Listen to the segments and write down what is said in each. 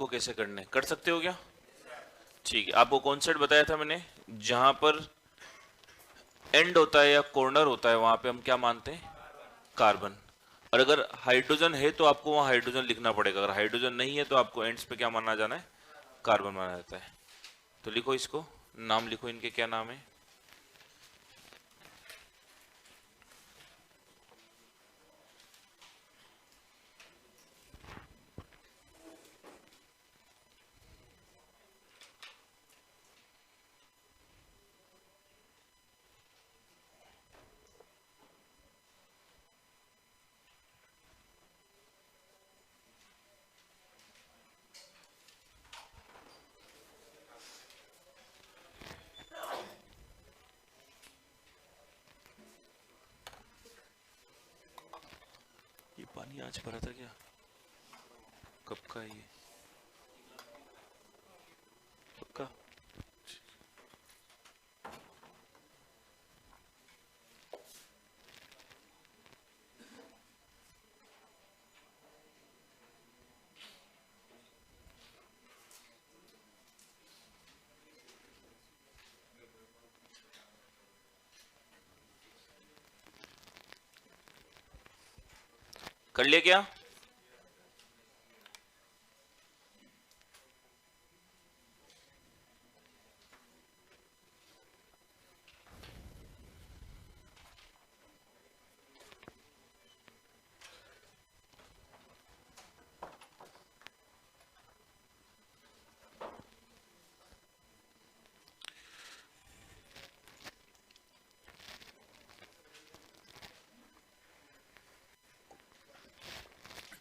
आपको कैसे करने, कर सकते हो क्या? ठीक है, आपको कॉन्सेप्ट बताया था मैंने, जहां पर एंड होता है या कॉर्नर होता है वहां पे हम क्या मानते हैं? कार्बन। और अगर हाइड्रोजन है तो आपको वहां हाइड्रोजन लिखना पड़ेगा, अगर हाइड्रोजन नहीं है तो आपको एंड्स पे क्या माना जाना है? कार्बन माना जाता है। तो लिखो इसको, नाम लिखो इनके, क्या नाम है? ये पानी आज भरा था क्या? कब का है ये? पक्का? कर लिया क्या?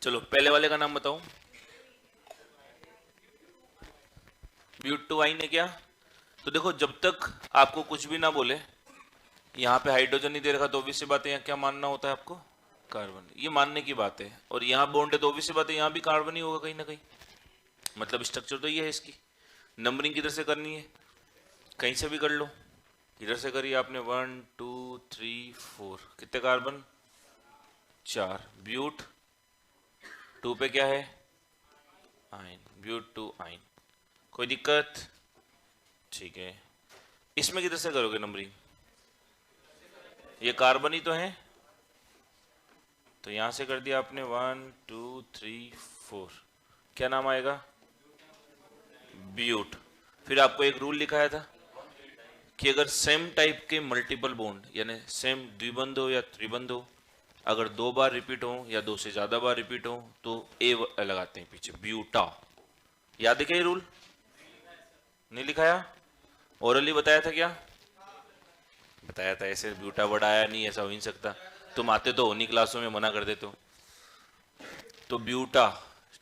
चलो पहले वाले का नाम बताओ। ब्यूट टू वाइन है क्या? तो देखो, जब तक आपको कुछ भी ना बोले, यहाँ पे हाइड्रोजन नहीं दे रखा, तो ऑब्वियस सी बात है यहाँ क्या मानना होता है आपको? कार्बन, ये मानने की बात है। और यहाँ बॉन्ड है तो ऑब्वियस सी बात है यहाँ भी कार्बन ही होगा कहीं ना कहीं, मतलब स्ट्रक्चर तो ये है इसकी। नंबरिंग किधर से करनी है? कहीं से भी कर लो। इधर से करिए आपने 1 2 3 4, कितने कार्बन? 4। ब्यूट टू पे क्या है? आइन। But two yne. कोई दिक्कत? ठीक है, इसमें किधर से करोगे नंबरिंग? ये कार्बन ही तो है, तो यहां से कर दिया आपने 1 2 3 4, क्या नाम आएगा? ब्यूट। फिर आपको एक रूल लिखाया था कि अगर सेम टाइप के मल्टीपल बॉन्ड, यानी सेम द्विबंध हो या त्रिबंध हो, अगर 2 बार रिपीट हो या 2 से ज्यादा बार रिपीट हो तो ए लगाते हैं पीछे, ब्यूटा। याद है क्या ये रूल? नहीं लिखाया? ओरली बताया था क्या? बताया था, ऐसे ब्यूटा वर्ड आया नहीं, ऐसा हो ही नहीं सकता। तुम आते तो उन्हीं क्लासों में, मना कर देते हो। तो ब्यूटा,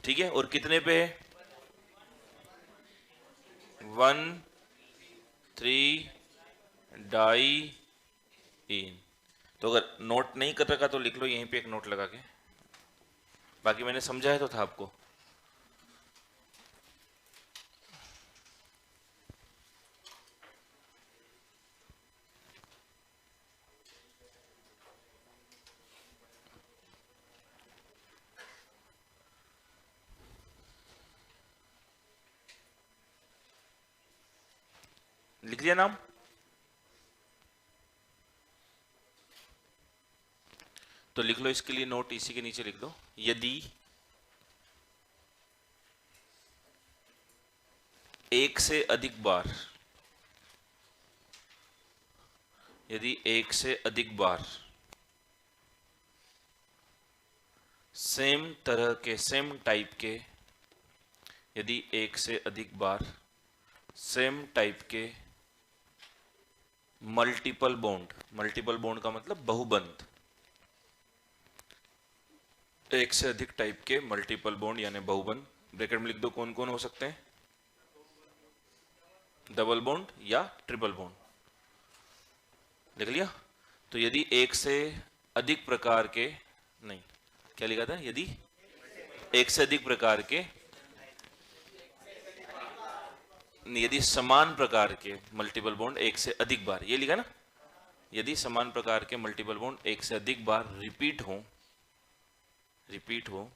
ठीक है। और कितने पे है? 1 3 डाई इन। तो अगर नोट नहीं कर रखा तो लिख लो यहीं पे एक नोट लगा के, बाकी मैंने समझाया तो था आपको। लिख दिया नाम? तो लिख लो इसके लिए नोट, इसी के नीचे लिख दो, यदि एक से अधिक बार, यदि एक से अधिक बार सेम तरह के, सेम टाइप के, यदि एक से अधिक बार सेम टाइप के मल्टीपल बॉन्ड, मल्टीपल बॉन्ड का मतलब बहुबंध, एक से अधिक टाइप के मल्टीपल बॉन्ड यानी बहुबंध, ब्रैकेट में लिख दो कौन कौन हो सकते हैं? डबल बॉन्ड या ट्रिपल बॉन्ड, लिख लिया? तो यदि एक से अधिक प्रकार के, नहीं, क्या लिखा था? यदि एक से अधिक प्रकार के, यदि समान प्रकार के मल्टीपल बॉन्ड एक से अधिक बार, ये लिखा ना, यदि समान प्रकार के मल्टीपल बॉन्ड एक से अधिक बार रिपीट हो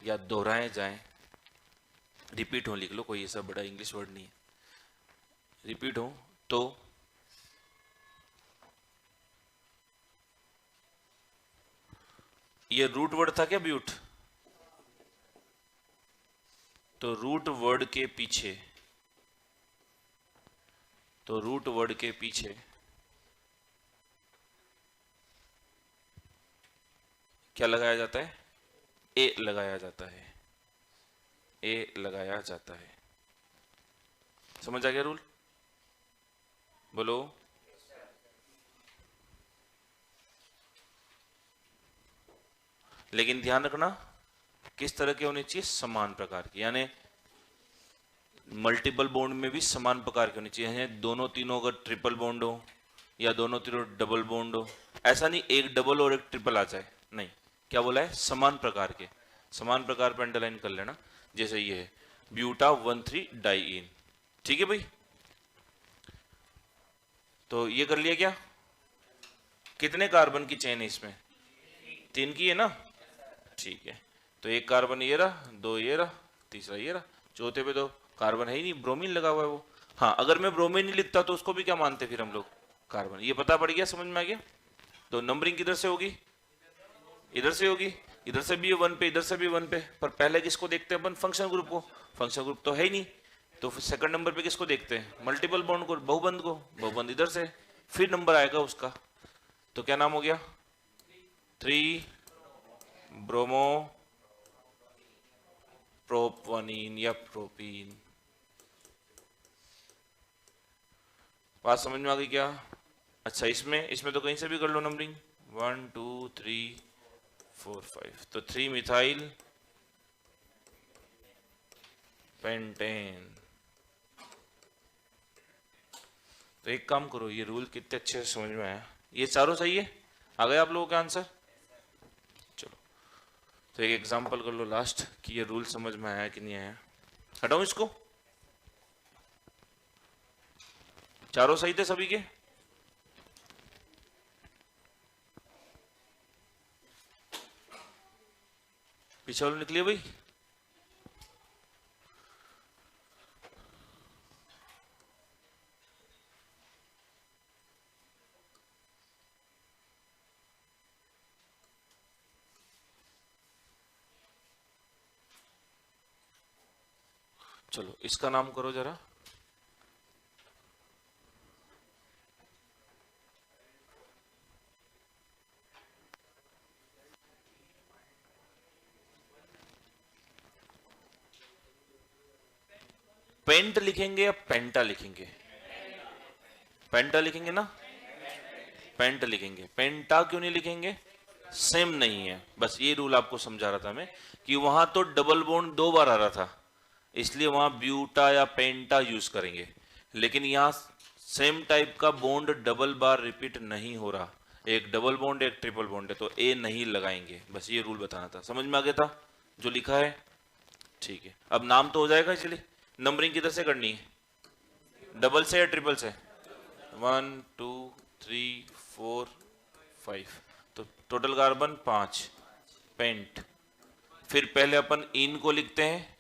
या दोहराए जाएं रिपीट हो लिख लो, कोई ऐसा बड़ा इंग्लिश वर्ड नहीं है। रिपीट हो तो ये रूट वर्ड था क्या ब्यूट? तो रूट वर्ड के पीछे, तो रूट वर्ड के पीछे क्या लगाया जाता है? ए लगाया जाता है, ए लगाया जाता है। समझ आ गया रूल? बोलो। लेकिन ध्यान रखना किस तरह के होने चाहिए? समान प्रकार के, यानी मल्टीपल बॉन्ड में भी समान प्रकार के होने चाहिए। दोनों तीनों अगर ट्रिपल बॉन्ड हो या दोनों तीनों डबल बॉन्ड हो, ऐसा नहीं एक डबल और एक ट्रिपल आ जाए, नहीं। क्या बोला है? समान प्रकार के। समान प्रकार पर अंडरलाइन कर लेना। जैसे ये है ब्यूटा 1,3 डाइइन, ठीक है भाई। तो ये कर लिया क्या? कितने कार्बन की चेन है इसमें? 3 की है ना, ठीक है। तो एक कार्बन ये रहा, 2 ये रहा, तीसरा ये रहा, चौथे पे तो कार्बन है ही नहीं, ब्रोमीन लगा हुआ है वो। हाँ, अगर मैं ब्रोमीन नहीं लिखता तो उसको भी क्या मानते फिर हम लोग? कार्बन। ये पता पड़ गया, समझ में आ गया? तो नंबरिंग किधर से होगी? इधर से होगी। इधर से भी 1 पे, इधर से भी 1 पे, पर पहले किसको देखते हैं अपन? फंक्शन ग्रुप को। फंक्शन ग्रुप तो है ही नहीं, तो फिर सेकंड नंबर पे किसको देखते हैं? मल्टीपल बॉन्ड को, बहुबंध को। बहुबंध इधर से, फिर नंबर आएगा उसका। तो क्या नाम हो गया? 3 ब्रोमो प्रोपनीन या प्रोपीन। बात समझ में आ गई क्या? अच्छा, इसमें तो कहीं से भी कर लो नंबरिंग, 1 2 3 4 5। तो 3 मिथाइल पेंटेन। तो एक काम करो, ये रूल कितने अच्छे से समझ में आया? ये चारों सही है? आ गए आप लोगों का आंसर? चलो, तो एक एग्जांपल कर लो लास्ट कि ये रूल समझ में आया कि नहीं आया। हटाओ इसको। चारों सही थे सभी के? पीछे वालों निकलिए भाई। चलो, इसका नाम करो जरा। पेंट लिखेंगे या पेंटा लिखेंगे? पेंटा लिखेंगे ना, पेंट लिखेंगे। पेंटा क्यों नहीं लिखेंगे? सेम नहीं है, बस ये रूल आपको समझा रहा था मैं कि वहां तो डबल बॉन्ड 2 बार आ रहा था, इसलिए वहां ब्यूटा या पेंटा यूज करेंगे। लेकिन यहां सेम टाइप का बॉन्ड डबल बार रिपीट नहीं हो रहा, एक डबल बॉन्ड एक ट्रिपल बॉन्ड है, तो ए नहीं लगाएंगे। बस ये रूल बताना था। समझ में आ गया था जो लिखा है? ठीक है, अब नाम तो हो जाएगा। चलिए, नंबरिंग किधर से करनी है? डबल से या ट्रिपल से? 1 2 3 4 5। तो टोटल कार्बन 5। पेंट। फिर पहले अपन इन को लिखते हैं,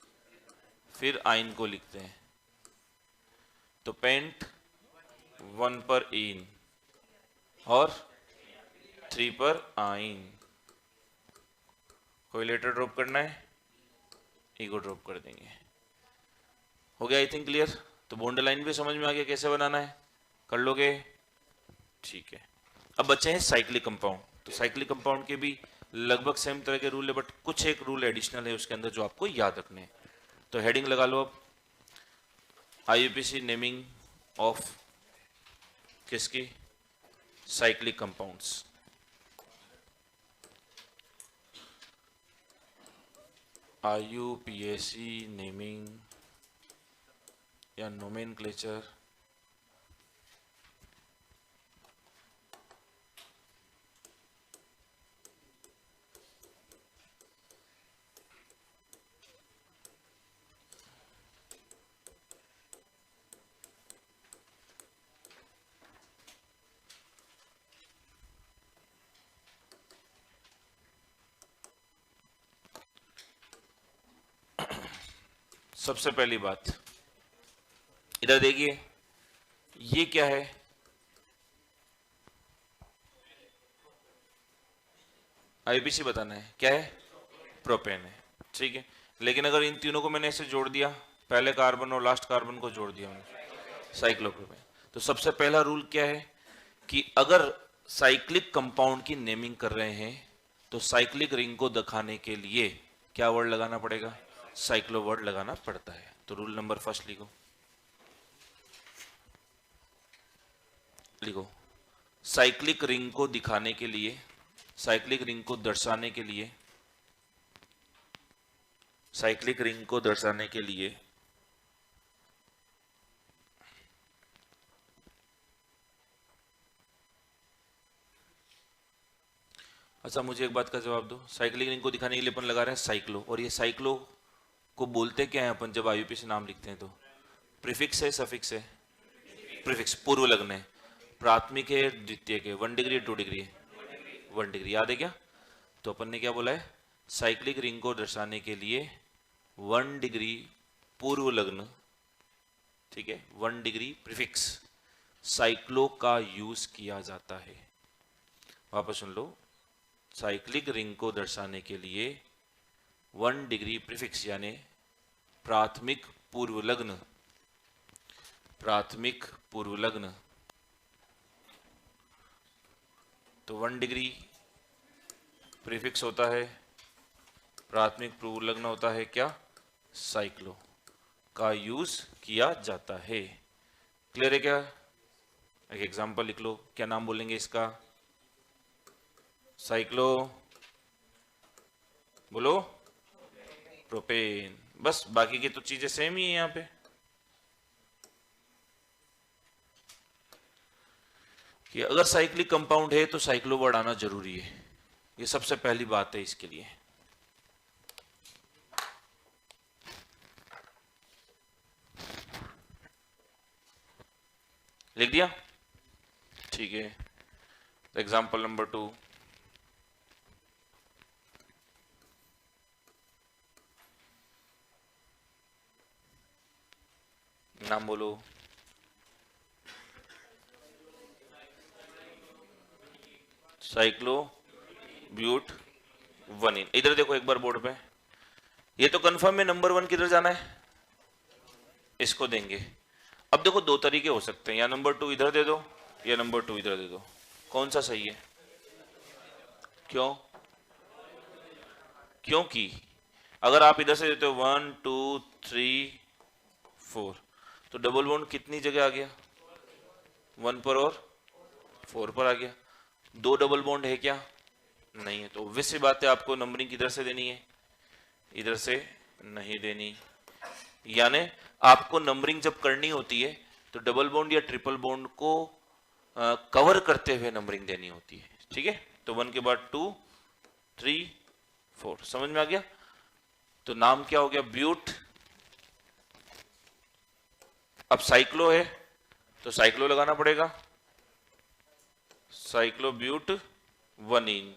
फिर आइन को लिखते हैं। तो पेंट 1 पर इन और 3 पर आइन। कोई लेटर ड्रॉप करना है? ईगो ड्रॉप कर देंगे। हो गया आई थिंक क्लियर? तो बॉन्ड लाइन भी समझ में आ गया कैसे बनाना है? कर लोगे? ठीक है। अब बचे हैं साइक्लिक कंपाउंड। तो साइक्लिक कंपाउंड के भी लगभग सेम तरह के रूल है, बट कुछ एक रूल एडिशनल है उसके अंदर जो आपको याद रखने हैं। तो हेडिंग लगा लो अब, आईयूपीएसी नेमिंग ऑफ किसकी? Cyclic compounds. आईयूपीएसी नेमिंग या नोमेनक्लेचर सबसे पहली बात इधर देखिए, ये क्या है? आईपीसी बताना है, क्या है? प्रोपेन है, ठीक है। लेकिन अगर इन तीनों को मैंने ऐसे जोड़ दिया, पहले कार्बन और लास्ट कार्बन को जोड़ दिया मैंने, साइक्लोप्रोपेन, तो सबसे पहला रूल क्या है कि अगर साइक्लिक कंपाउंड की नेमिंग कर रहे हैं तो साइक्लिक रिंग को दिखाने के लिए क्या वर्ड लगाना पड़ेगा? साइक्लो वर्ड लगाना पड़ता है। तो रूल नंबर फर्स्ट लिखो, लिखो साइक्लिक रिंग को दिखाने के लिए, साइक्लिक रिंग को दर्शाने के लिए, साइक्लिक रिंग को दर्शाने के लिए अच्छा, मुझे एक बात का जवाब दो। साइक्लिक रिंग को दिखाने के लिए अपन लगा रहे हैं साइक्लो, और ये साइक्लो को बोलते क्या है अपन जब आईयूपीएसी नाम लिखते हैं? तो प्रीफिक्स है, सफिक्स है? प्रीफिक्स, पूर्व लग्न है। प्राथमिक है, द्वितीयक है? 1 डिग्री 2 डिग्री? 1 डिग्री, याद है क्या? तो अपन ने क्या बोला है? साइक्लिक रिंग को दर्शाने के लिए 1 डिग्री पूर्व लग्न, ठीक है, 1 डिग्री प्रीफिक्स साइक्लो का यूज किया जाता है। वापस सुन लो, साइक्लिक रिंग को दर्शाने के लिए 1 डिग्री प्रीफिक्स यानी प्राथमिक पूर्व लग्न, प्राथमिक पूर्व लग्न, तो 1 डिग्री प्रीफिक्स होता है, प्राथमिक पूर्व लग्न होता है क्या? साइक्लो का यूज किया जाता है। क्लियर है क्या? एक एग्जांपल लिख लो, क्या नाम बोलेंगे इसका? साइक्लो, बोलो, प्रोपेन। बस, बाकी की तो चीजें सेम ही है यहां पे। कि अगर साइक्लिक कंपाउंड है तो साइक्लो वर्ड आना जरूरी है, ये सबसे पहली बात है इसके लिए। लिख दिया? ठीक है। एग्जाम्पल नंबर 2, नाम बोलो। साइक्लो ब्यूट 1 इन। इधर देखो एक बार बोर्ड पे, ये तो कंफर्म है नंबर 1 किधर जाना है? इसको देंगे। अब देखो दो तरीके हो सकते हैं, या नंबर 2 इधर दे दो या नंबर 2 इधर दे दो। कौन सा सही है? क्यों? क्योंकि अगर आप इधर से देते हो 1 2 3 4 तो डबल बॉन्ड कितनी जगह आ गया? 1 पर और 4 पर आ गया। 2 डबल बॉन्ड है क्या? नहीं है। तो obvious सी बात है आपको नंबरिंग किधर से देनी है? इधर से नहीं देनी। यानी आपको नंबरिंग जब करनी होती है तो डबल बॉन्ड या ट्रिपल बॉन्ड को कवर करते हुए नंबरिंग देनी होती है, ठीक है? तो 1 के बाद 2 3 4, समझ में आ गया? तो नाम क्या हो गया? ब्यूट। अब साइक्लो है तो साइक्लो लगाना पड़ेगा, साइक्लो ब्यूट 1 इन।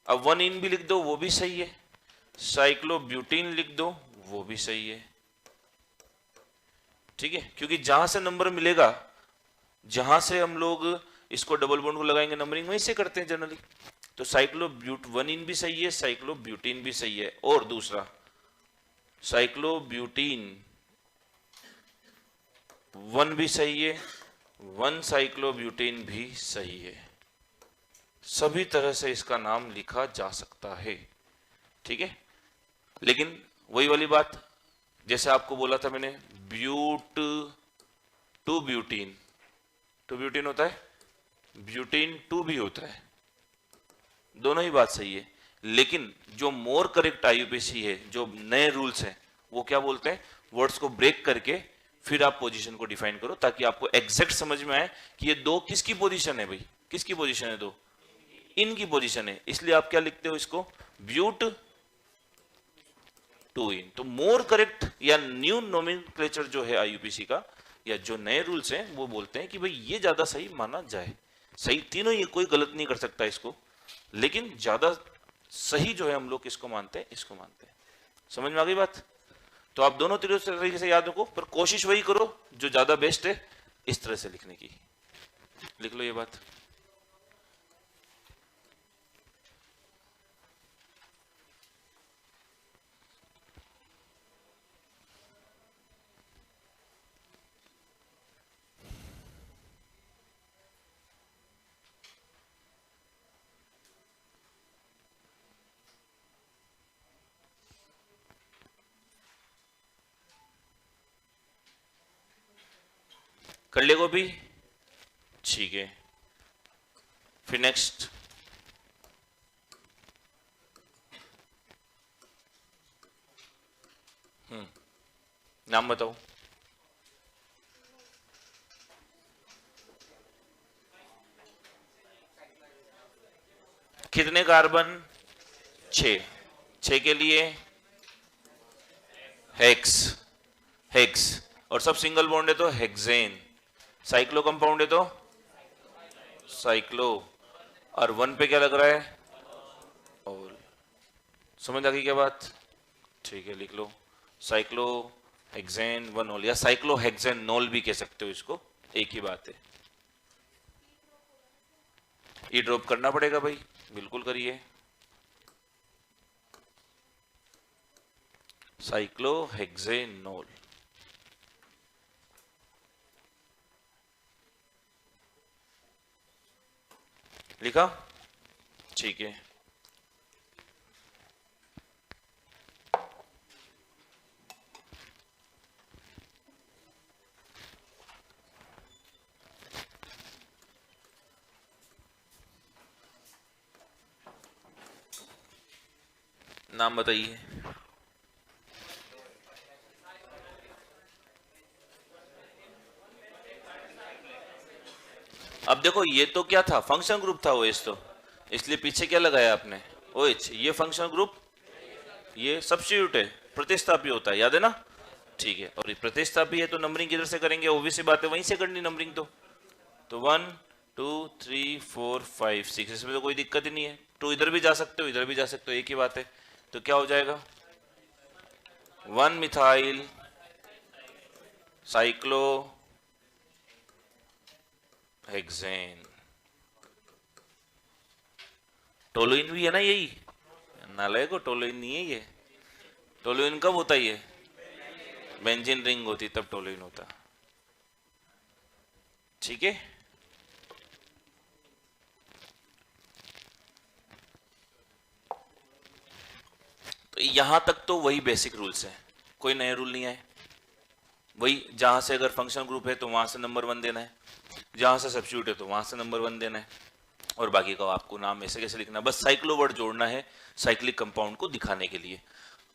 अब 1 इन भी लिख दो वो भी सही है, साइक्लो ब्यूटीन लिख दो वो भी सही है, ठीक है? क्योंकि जहां से नंबर मिलेगा, जहां से हम लोग इसको डबल बॉन्ड को लगाएंगे नंबरिंग वहीं से करते हैं जनरली। तो साइक्लो ब्यूट 1 इन भी सही है, साइक्लो ब्यूटीन भी सही है, और दूसरा साइक्लो ब्यूटीन 1 भी सही है, 1 साइक्लो ब्यूटीन भी सही है। सभी तरह से इसका नाम लिखा जा सकता है, ठीक है? लेकिन वही वाली बात, जैसे आपको बोला था मैंने, ब्यूट 2 ब्यूटीन, 2 ब्यूटीन होता है, ब्यूटीन 2 भी होता है, दोनों ही बात सही है। लेकिन जो मोर करेक्ट आईयूपीएसी है, जो नए रूल्स हैं, वो क्या बोलते हैं? वर्ड्स को ब्रेक करके फिर आप पोजीशन को डिफाइन करो, ताकि आपको एग्जैक्ट समझ में आए कि ये 2 किसकी पोजीशन है। भाई किसकी पोजीशन है? 2 इनकी पोजीशन है। इसलिए आप क्या लिखते हो इसको? ब्यूट 2 इन। तो मोर करेक्ट या न्यू नोमेनक्लेचर जो है आईयूपीएसी का, या जो नए रूल्स हैं, वो बोलते हैं कि भाई ये ज्यादा सही माना जाए। सही तीनों, ये कोई गलत नहीं कर सकता इसको, लेकिन ज्यादा सही जो है हम लोग किसको मानते हैं? इसको मानते हैं। समझ में आ गई बात? तो आप दोनों तरीके से याद रखो, पर कोशिश वही करो जो ज्यादा बेस्ट है इस तरह से लिखने की। लिख लो ये बात। कर ले को भी, ठीक है। फिर नेक्स्ट, नाम बताओ। कितने कार्बन? 6। 6 के लिए हेक्स, हेक्स। और सब सिंगल बॉन्ड है तो हेक्सेन। साइक्लो कंपाउंड है तो साइक्लो। और 1 पे क्या लग रहा है? ऑल। समझ आ गई क्या बात? ठीक है, लिख लो साइक्लो हेक्सेन 1 ऑल, या साइक्लो हेक्सेन नोल भी कह सकते हो इसको, एक ही बात है। ये ड्रॉप करना पड़ेगा भाई, बिल्कुल करिए। Cyclohexanol. लिखा? ठीक है। नाम बताइए। अब देखो ये तो क्या था, फंक्शन ग्रुप था ओएच, तो इसलिए पीछे क्या लगाया आपने? ओएच। ये फंक्शन ग्रुप, ये सब्स्टिट्यूट है, प्रतिस्थापी होता है, याद है ना? ठीक है। और ये प्रतिस्थापी है तो नंबरिंग किधर से करेंगे? ऑब्वियस सी बात है, वहीं से करनी नंबरिंग। तो 1 2 3 4 5 6, इसमें तो कोई दिक्कत ही नहीं है। 2 इधर भी जा सकते हो, इधर भी जा सकते हो, एक ही बात है। तो क्या हो जाएगा? 1 मिथाइल साइक्लो हेक्सेन। टोलुइन भी है ना यही? नालायक को, टोलुइन नहीं है ये। टोलुइन कब होता है? ये बेंजीन रिंग होती तब टोलुइन होता। ठीक है। तो यहां तक तो वही बेसिक रूल्स है, कोई नए रूल नहीं आए। वही, जहां से अगर फंक्शन ग्रुप है तो वहां से नंबर 1 देना है, जहां से सब्स्टिट्यूट है तो वहां से नंबर 1 देना है, और बाकी का आपको नाम ऐसे कैसे लिखना है, बस साइक्लो वर्ड जोड़ना है साइक्लिक कंपाउंड को दिखाने के लिए।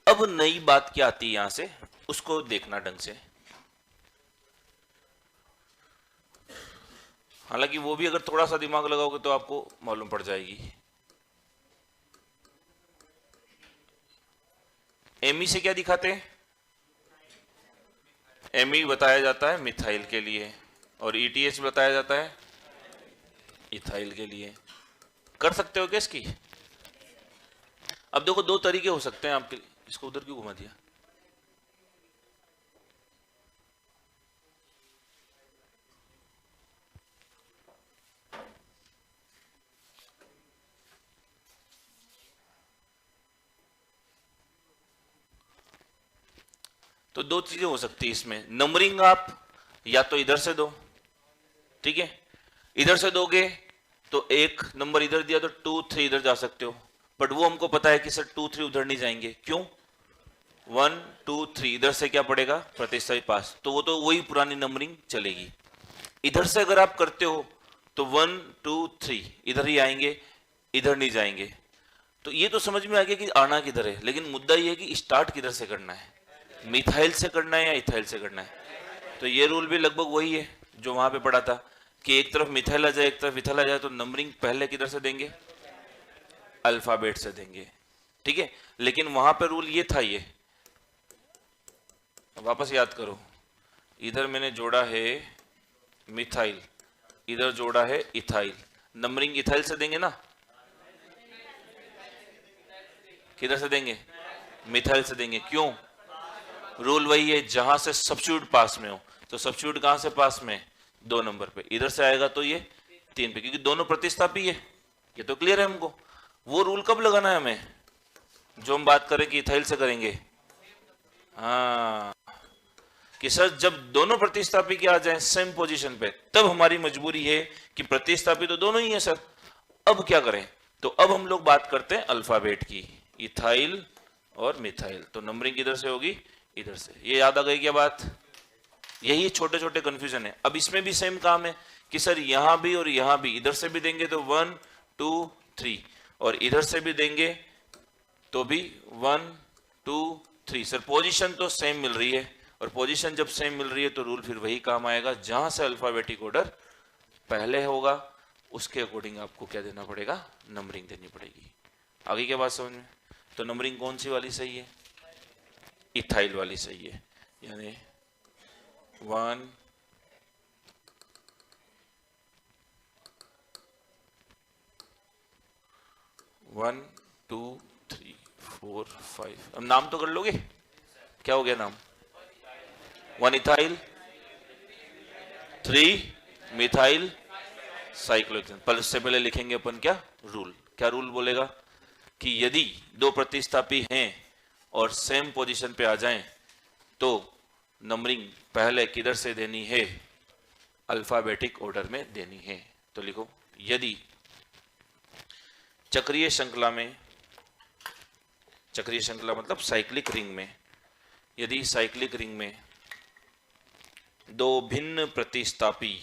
अब नई बात क्या आती है यहां से, उसको देखना ढंग से। हालांकि वो भी अगर थोड़ा सा दिमाग लगाओगे तो आपको मालूम पड़ जाएगी। एमी से क्या दिखाते हैं? एमी बताया जाता है मिथाइल के लिए, और ईटीएच बताया जाता है इथाइल के लिए। कर सकते हो क्या इसकी? अब देखो 2 तरीके हो सकते हैं आपके लिए। इसको उधर क्यों घुमा दिया? तो 2 चीजें हो सकती है इसमें। नंबरिंग आप या तो इधर से दो, ठीक है, इधर से दोगे तो एक नंबर इधर दिया तो 2 3 इधर जा सकते हो, बट वो हमको पता है कि सर 2 3 उधर नहीं जाएंगे। क्यों? 1 2 3 इधर से क्या पड़ेगा? प्रतिस्थापी पास, तो वो तो वही पुरानी नंबरिंग चलेगी। इधर से अगर आप करते हो तो 1 2 3 इधर ही आएंगे, इधर नहीं जाएंगे। तो ये तो समझ में आ गया कि आना किधर है, लेकिन मुद्दा ये है कि स्टार्ट किधर से करना है, मिथाइल से करना है या इथाइल से करना है। तो ये रूल भी लगभग वही है जो वहां पे पढ़ा था कि एक तरफ मिथाइल आ जाए एक तरफ इथाइल आ जाए तो नंबरिंग पहले किधर से देंगे? अल्फाबेट से देंगे, ठीक है। लेकिन वहां पे रूल ये था, ये वापस याद करो, इधर मैंने जोड़ा है मिथाइल, इधर जोड़ा है इथाइल, नंबरिंग इथाइल से देंगे ना? किधर से देंगे? मिथाइल से देंगे। क्यों? रूल वही है, जहां से सब्स्टिट्यूट पास में हो। तो सब्स्टिट्यूट कहां से पास में? 2 नंबर पे। इधर से आएगा तो ये 3 पे, क्योंकि दोनों प्रतिस्थापी है। ये तो क्लियर है हमको। वो रूल कब लगाना है हमें, जो हम बात करें कि इथाइल से करेंगे। हाँ, कि सर जब दोनों प्रतिस्थापी के आ जाएं सेम पोजीशन पे, तब हमारी मजबूरी है कि प्रतिस्थापी तो दोनों ही है सर, अब क्या करें। तो अब हम लोग बात करते हैं अल्फाबेट की, इथाइल और मिथाइल। तो नंबरिंग इधर से होगी, इधर से। ये याद आ गई क्या बात? यही छोटे छोटे कंफ्यूजन है। अब इसमें भी सेम काम है कि सर यहां भी और यहां भी, इधर से भी देंगे तो 1 2 3, और इधर से भी देंगे तो भी 1 2 3। सर पोजीशन तो सेम मिल रही है, और पोजीशन जब सेम मिल रही है तो रूल फिर वही काम आएगा, जहां से अल्फाबेटिक ऑर्डर पहले होगा उसके अकॉर्डिंग आपको क्या देना पड़ेगा, नंबरिंग देनी पड़ेगी। आगे क्या बात समझ में? तो नंबरिंग कौन सी वाली सही है? इथाइल वाली सही है। यानी 1 1 2 3 4 5। अब नाम तो कर लोगे? क्या हो गया नाम? 1 इथाइल, 3 मिथाइल साइक्लोहेक्सेन। पर इससे पहले लिखेंगे अपन क्या रूल। क्या रूल बोलेगा कि यदि दो प्रतिस्थापी हैं और सेम पोजीशन पे आ जाएं तो नंबरिंग पहले किधर से देनी है, अल्फाबेटिक ऑर्डर में देनी है। तो लिखो, यदि चक्रीय श्रृंखला में, चक्रीय श्रृंखला मतलब साइक्लिक रिंग में, यदि साइक्लिक रिंग में दो भिन्न प्रतिस्थापी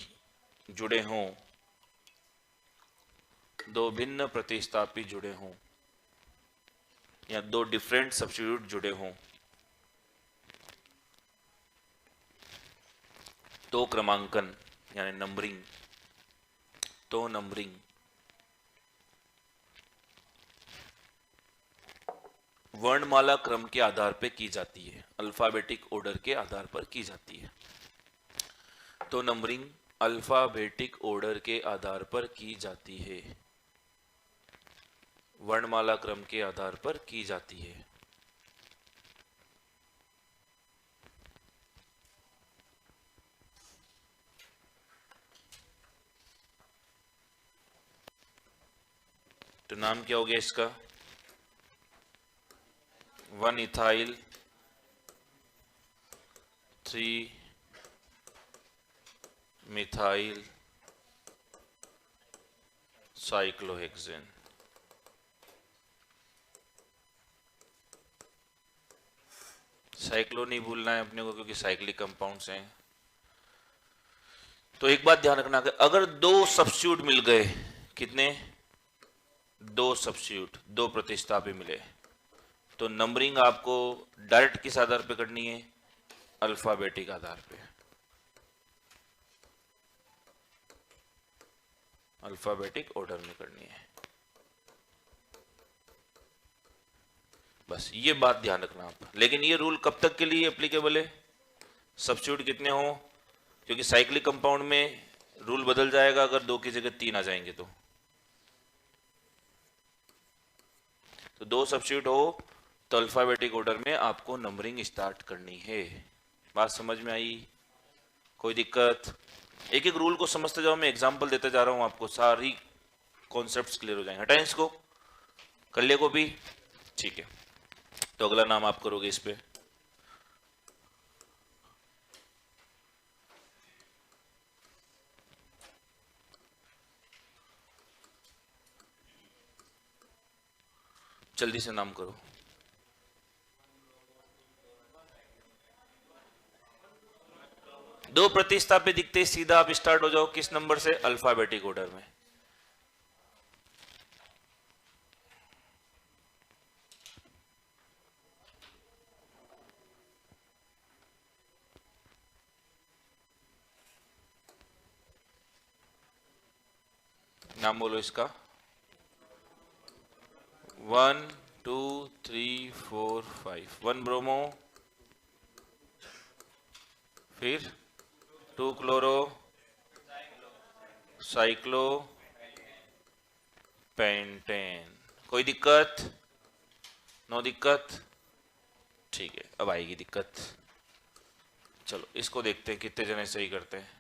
जुड़े हों, दो भिन्न प्रतिस्थापी जुड़े हों या दो डिफरेंट सब्स्टिट्यूट जुड़े हों, तो क्रमांकन यानी नंबरिंग, तो नंबरिंग वर्णमाला क्रम के आधार पर की जाती है, अल्फाबेटिक ऑर्डर के आधार पर की जाती है। तो नंबरिंग अल्फाबेटिक ऑर्डर के आधार पर की जाती है, वर्णमाला क्रम के आधार पर की जाती है। तो नाम क्या हो गया इसका? 1 इथाइल, 3 मिथाइल साइक्लोहेक्सेन। साइक्लो नहीं भूलना है अपने को, क्योंकि साइक्लिक कंपाउंड्स हैं। तो एक बात ध्यान रखना कि अगर दो सब्स्टिट्यूट मिल गए, कितने? दो सब्स्टिट्यूट, दो प्रतिस्थापी मिले, तो नंबरिंग आपको डायरेक्ट किस आधार पे करनी है? अल्फाबेटिक आधार पे, अल्फाबेटिक ऑर्डर में करनी है। बस ये बात ध्यान रखना आप। लेकिन ये रूल कब तक के लिए एप्लीकेबल है? सब्स्टिट्यूट कितने हो, क्योंकि साइक्लिक कंपाउंड में रूल बदल जाएगा अगर 2 की जगह 3 आ जाएंगे तो 2 सब्स्टिट्यूट हो तो अल्फाबेटिक ऑर्डर में आपको नंबरिंग स्टार्ट करनी है। बात समझ में आई? कोई दिक्कत? एक एक रूल को समझते जाओ, मैं एग्जांपल देते जा रहा हूं आपको, सारी कॉन्सेप्ट्स क्लियर हो जाएंगे। हटाएं इसको, कर ले को भी, ठीक है। तो अगला नाम आप करोगे इस पे, जल्दी से नाम करो। दो प्रतिस्थापी दिखते ही सीधा आप स्टार्ट हो जाओ किस नंबर से? अल्फाबेटिक ऑर्डर में। नाम बोलो इसका। 1 2 3 4 5। 1 ब्रोमो, फिर 2 क्लोरो साइक्लो पेंटेन। कोई दिक्कत? नो दिक्कत? ठीक है, अब आएगी दिक्कत। चलो इसको देखते हैं कितने जने सही करते हैं।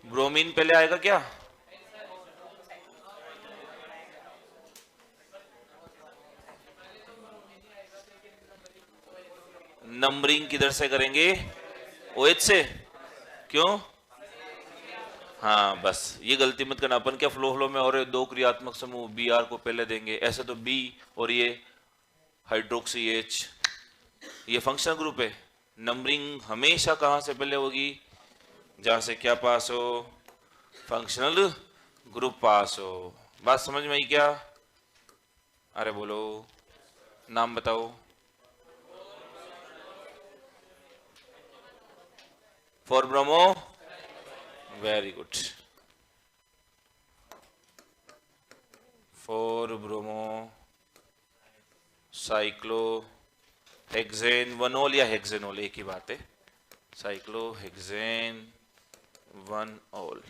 ब्रोमीन पहले आएगा क्या? नंबरिंग किधर से करेंगे? OH से। क्यों? हाँ बस ये गलती मत करना। अपन क्या फ्लो में और दो क्रियात्मक समूह Br को पहले देंगे, ऐसे तो B और ये हाइड्रोक्सी H ये फंक्शनल ग्रुप है। नंबरिंग हमेशा कहां से पहले होगी? जहां से क्या पास हो? फंक्शनल ग्रुप पास हो। बात समझ में आई क्या? अरे बोलो, नाम बताओ। 4 bromo, very good. 4 bromo cyclo hexane one ol या हेक्सेनोल एक ही बात है। साइक्लो हेक्सेन वन ऑल,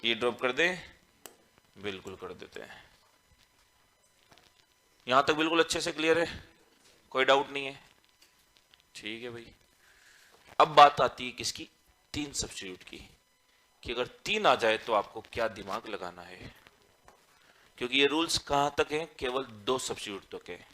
ये ड्रॉप कर दें? बिल्कुल कर देते हैं। यहां तक बिल्कुल अच्छे से क्लियर है, कोई डाउट नहीं है? ठीक है भाई। अब बात आती है किसकी? 3 सब्स्टिट्यूट की, कि अगर 3 आ जाए तो आपको क्या दिमाग लगाना है, क्योंकि ये रूल्स कहां तक हैं? केवल 2 सब्स्टिट्यूट तक है।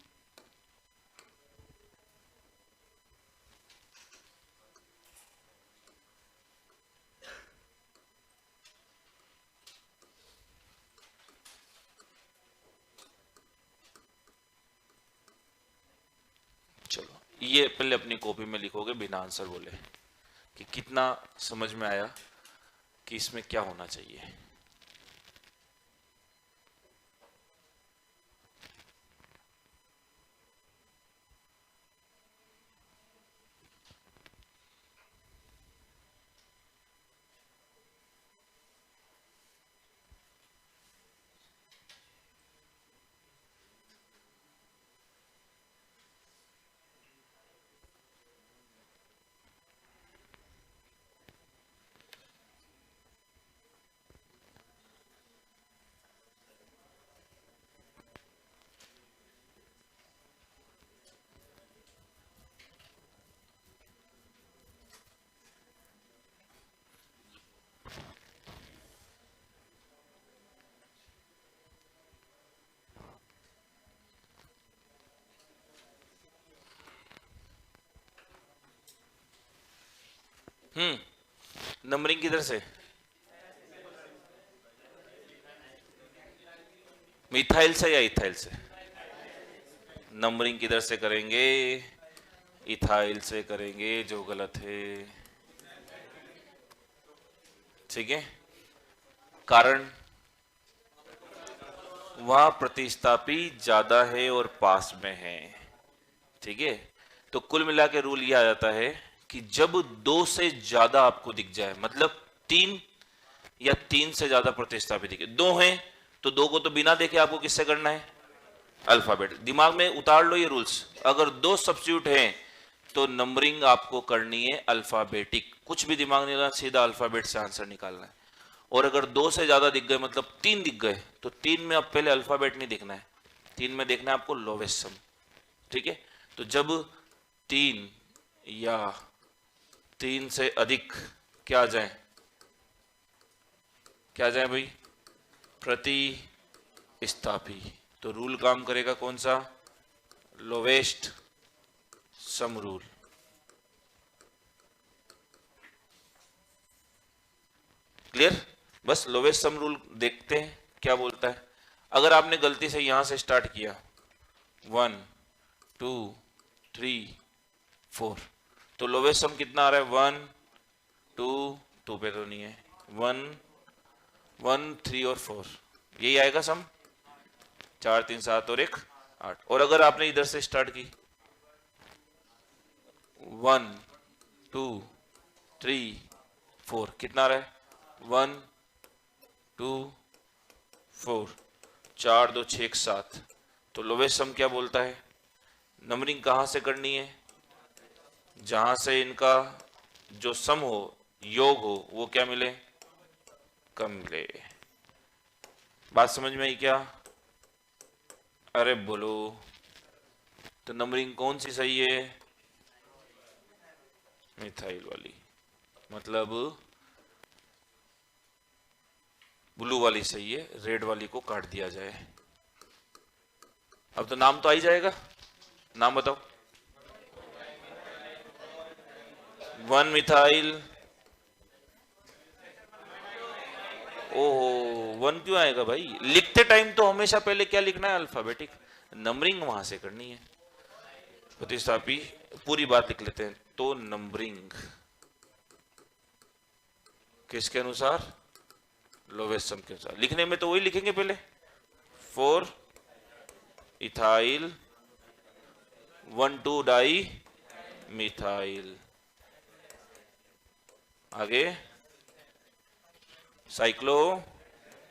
चलो ये पहले अपनी कॉपी में लिखोगे बिना आंसर बोले कि कितना समझ में आया कि इसमें क्या होना चाहिए। नंबरिंग किधर से? मिथाइल से या इथाइल से? नंबरिंग किधर से करेंगे? इथाइल से करेंगे, जो गलत है। ठीक है, कारण वहां प्रतिस्थापी ज्यादा है और पास में है। ठीक है, तो कुल मिला के रूल यह आ जाता है कि जब 2 से ज्यादा आपको दिख जाए, मतलब 3 या 3 से ज्यादा प्रतिस्थापी दिखे, 2 हैं तो 2 को तो बिना देखे आपको किससे करना है? अल्फाबेट। दिमाग में उतार लो ये रूल्स। अगर 2 सब्स्टिट्यूट हैं तो नंबरिंग आपको करनी है अल्फाबेटिक, कुछ भी दिमाग नहीं लगा, सीधा अल्फाबेट से आंसर निकालना है। और अगर 2 से ज्यादा दिख गए, मतलब 3 दिख गए, तो 3 में अब पहले अल्फाबेट नहीं दिखना है, 3 में देखना है आपको लोवेस्ट सम। ठीक है, तो जब 3 या 3 से अधिक क्या आ जाए? क्या आ जाए भाई? प्रतिस्थापी। तो रूल काम करेगा कौन सा? Lowest sum rule. क्लियर? बस लोवेस्ट सम रूल देखते हैं क्या बोलता है। अगर आपने गलती से यहां से स्टार्ट किया 1 2 3 4, तो लोवेस्ट सम कितना आ रहा है? 1 2 2 पे तो नहीं है, 1 1 3 और 4, यही आएगा सम। 4 3 7 और 1 8। और अगर आपने इधर से स्टार्ट की 1 2 3 4, कितना आ रहा है? 1 2 4, 4 2 6 7। तो लोवेस्ट सम क्या बोलता है? नंबरिंग कहां से करनी है? जहां से इनका जो सम हो, योग हो, वो क्या मिले? कम मिले। बात समझ में आई क्या? अरे बोलो, तो नंबरिंग कौन सी सही है? मिथाइल वाली, मतलब ब्लू वाली सही है, रेड वाली को काट दिया जाए। अब तो नाम तो आ ही जाएगा, नाम बताओ। 1 मिथाइल, ओहो 1 क्यों आएगा भाई? लिखते टाइम तो हमेशा पहले क्या लिखना है? अल्फाबेटिक। नंबरिंग वहां से करनी है। प्रतिस्थापी पूरी बात लिख लेते हैं। तो नंबरिंग किसके अनुसार? लोवेस्ट सम के अनुसार। लिखने में तो वही लिखेंगे पहले, 4 इथाइल 1 2 डाई मिथाइल। आगे साइक्लो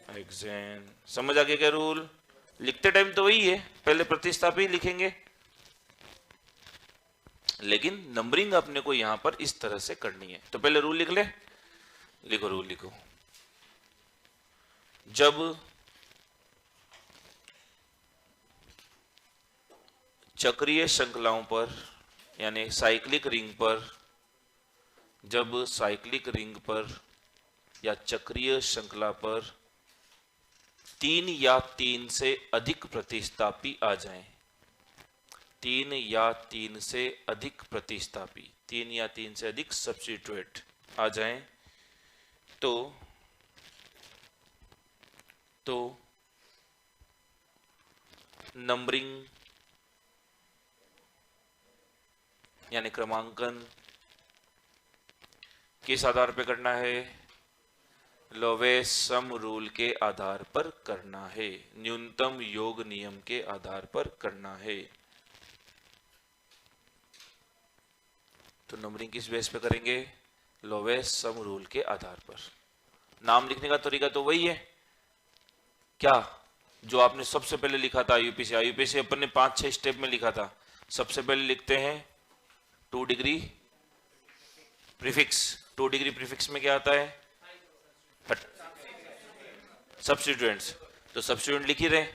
हेक्सेन। समझ आ गया क्या रूल? लिखते टाइम तो वही है, पहले प्रतिस्थापी लिखेंगे, लेकिन नंबरिंग अपने को यहां पर इस तरह से करनी है। तो पहले रूल लिख ले। लिखो रूल लिखो। जब चक्रीय श्रृंखलाओं पर यानी साइक्लिक रिंग पर, जब साइक्लिक रिंग पर या चक्रीय श्रृंखला पर 3 या 3 से अधिक प्रतिस्थापी आ जाएं, 3 या 3 से अधिक प्रतिस्थापी, 3 या 3 से अधिक सब्स्टिट्यूएंट आ जाएं, तो नंबरिंग यानी क्रमांकन किस आधार पर करना है? लोवेस्ट सम रूल के आधार पर करना है, न्यूनतम योग नियम के आधार पर करना है। तो नंबरिंग किस बेस पे करेंगे? लोवेस्ट सम रूल के आधार पर। नाम लिखने का तरीका तो वही है क्या जो आपने सबसे पहले लिखा था आईयूपीसी। आईयूपीसी अपन ने 5-6 स्टेप में लिखा था। सबसे पहले लिखते हैं 2 डिग्री प्रीफिक्स। 2 डिग्री प्रीफिक्स में क्या आता है? सब्स्टिट्यूएंट्स। तो सब्स्टिट्यूएंट लिख ही रहे,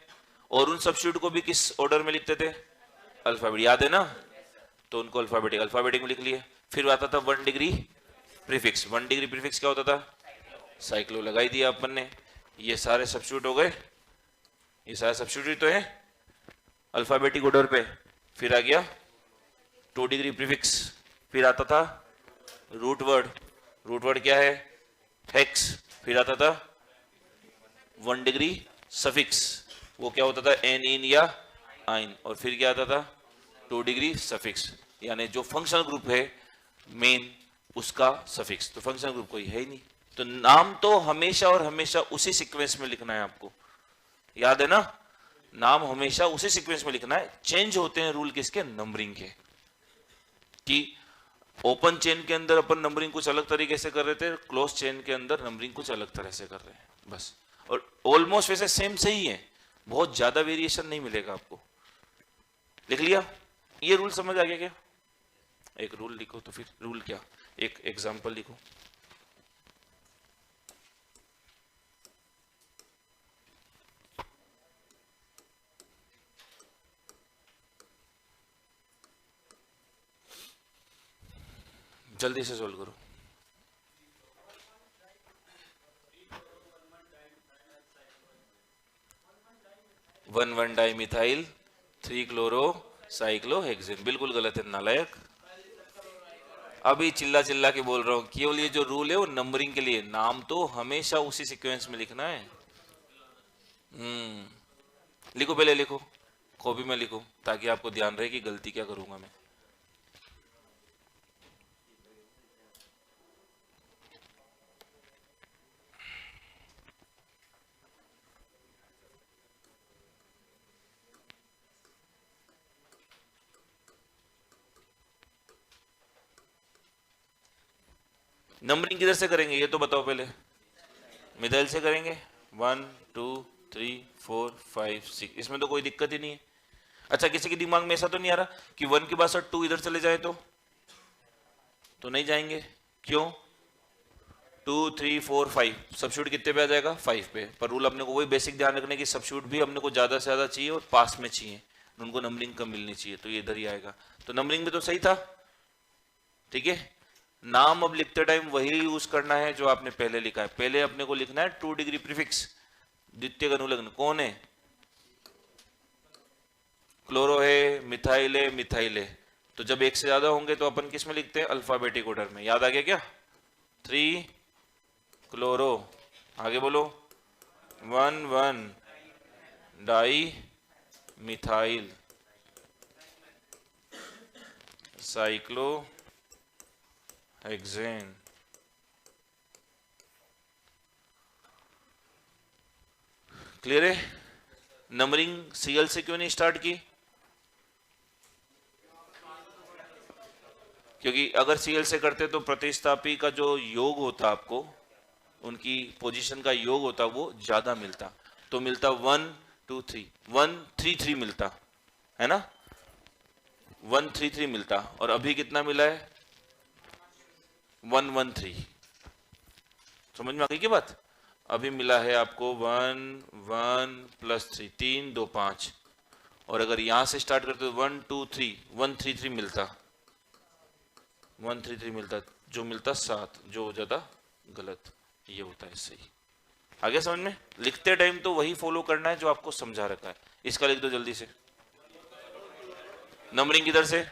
और उन सब्स्टिट्यूट को भी किस ऑर्डर में लिखते थे? अल्फाबेट, याद है ना? तो उनको अल्फाबेटिक में लिख लिए। फिर आता था 1 डिग्री प्रीफिक्स। 1 डिग्री प्रीफिक्स क्या होता था? साइक्लो लगा ही दिया अपन ने। ये सारे सब्स्टिट्यूट हो गए, ये सारे सब्स्टिट्यूट तो है अल्फाबेटिक ऑर्डर पे। फिर आ गया 2 डिग्री प्रीफिक्स। फिर आता था रूट वर्ड। रूट वर्ड क्या है? हेक्स। फिर आता था 1 डिग्री सफिक्स, वो क्या होता था? एन, इन या आइन। और फिर क्या आता था? 2 डिग्री सफिक्स, यानी जो फंक्शनल ग्रुप है मेन, उसका सफिक्स। तो फंक्शनल ग्रुप कोई है ही नहीं। तो नाम तो हमेशा और हमेशा उसी सीक्वेंस में लिखना है आपको, याद है ना? नाम हमेशा उसी सीक्वेंस में लिखना है। चेंज होते हैं रूल किसके? नंबरिंग के। कि ओपन चेन के अंदर अपन नंबरिंग कुछ अलग तरीके से कर रहे थे, क्लोज चेन के अंदर नंबरिंग कुछ अलग तरह से कर रहे हैं, बस। और ऑलमोस्ट वैसे सेम से ही है, बहुत ज्यादा वेरिएशन नहीं मिलेगा आपको। लिख लिया? ये रूल समझ आ गया क्या? एक रूल लिखो तो फिर रूल क्या, एक एग्जांपल लिखो। जल्दी से सोल्व करो। One one di methyl 3 chloro cyclohexane. बिल्कुल गलत है नालायक। अभी चिल्ला चिल्ला के बोल रहा हूं, केवल ये जो रूल है वो नंबरिंग के लिए। नाम तो हमेशा उसी सीक्वेंस में लिखना है। लिखो, पहले लिखो, कॉपी में लिखो, ताकि आपको ध्यान रहे कि गलती क्या करूंगा मैं। नंबरिंग किधर से करेंगे ये तो बताओ पहले। मिथाइल से करेंगे। 1 2 3 4 5 6। इसमें तो कोई दिक्कत ही नहीं है। अच्छा, किसी के दिमाग में ऐसा तो नहीं आ रहा कि 1 के बाद 2 इधर चले जाए तो नहीं जाएंगे? क्यों? 2 3 4 5 सब्स्टिट्यूट कितने पे आ जाएगा 5 पे। पर रूल अपने को वही बेसिक ध्यान रखने की सब्स्टिट्यूट भी अपने को ज्यादा से ज्यादा चाहिए और पास में चाहिए, उनको नंबरिंग कम मिलनी चाहिए, तो ये इधर ही आएगा। तो नंबरिंग में तो सही था, ठीक है। नाम अब लिखते टाइम वही यूज करना है जो आपने पहले लिखा है। पहले अपने को लिखना है 2 डिग्री प्रीफिक्स, द्वितीय अनुलग्न कौन है, क्लोरो है, मिथाइल है, मिथाइल है। तो जब एक से ज्यादा होंगे तो अपन किस में लिखते हैं, अल्फाबेटिक ऑर्डर में। याद आ गया क्या, 3 क्लोरो, आगे बोलो 1 1 di methyl cyclo hexane. Clear है। नंबरिंग सीएल से क्यों नहीं स्टार्ट की, क्योंकि अगर सीएल से करते तो प्रतिस्थापी का जो योग होता आपको, उनकी पोजीशन का योग होता वो ज्यादा मिलता, तो मिलता 1 2 3 1 3 3 मिलता है ना, 1 3 3 मिलता। और अभी कितना मिला है 1 1 3। समझ में आ गई क्या बात। अभी मिला है आपको 1 1 प्लस 3 3 2 5। और अगर यहां से स्टार्ट करते तो 1 2 3 1 3 3 मिलता, 1 3 3 मिलता, जो मिलता 7, जो हो जाता गलत। ये होता है सही। आगे समझ में। लिखते टाइम तो वही फॉलो करना है जो आपको समझा रखा है। इसका लिख दो जल्दी से। नंबरिंग किधर से,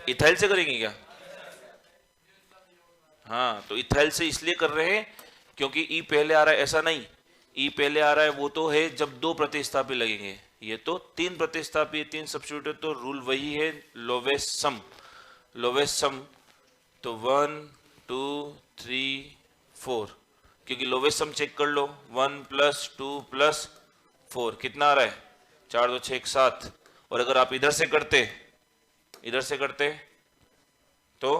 इथाइल से करेंगे क्या, हाँ तो इथाइल से इसलिए कर रहे हैं क्योंकि ई पहले आ रहा है, ऐसा नहीं ई पहले आ रहा है वो तो है जब 2 प्रतिस्थापी लगेंगे, ये तो 3 प्रतिस्थापी 3 सब्स्टिट्यूट, तो रूल वही है लोवेस्ट सम, लोवेस्ट सम। तो 1 2 3 4, क्योंकि लोवेस्ट सम चेक कर लो, 1 + 2 + 4 कितना आ रहा है 4 2 6 7। और अगर आप इधर से करते तो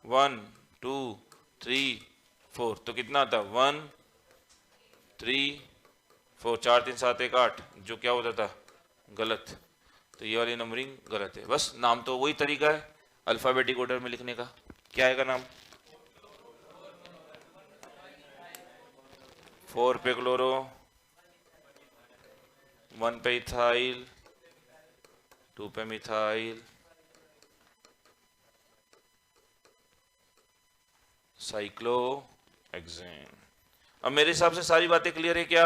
1 2 3 4 तो कितना आता 1 3 4 4 3 7 1 8, जो क्या होता था गलत। तो ये वाली नंबरिंग गलत है। बस नाम तो वही तरीका है अल्फाबेटिक ऑर्डर में लिखने का। क्या आएगा नाम, 4 पे क्लोरो, 1 पे इथाइल, 2 पे मिथाइल, साइक्लो हेक्सेन। अब मेरे हिसाब से सारी बातें क्लियर है क्या,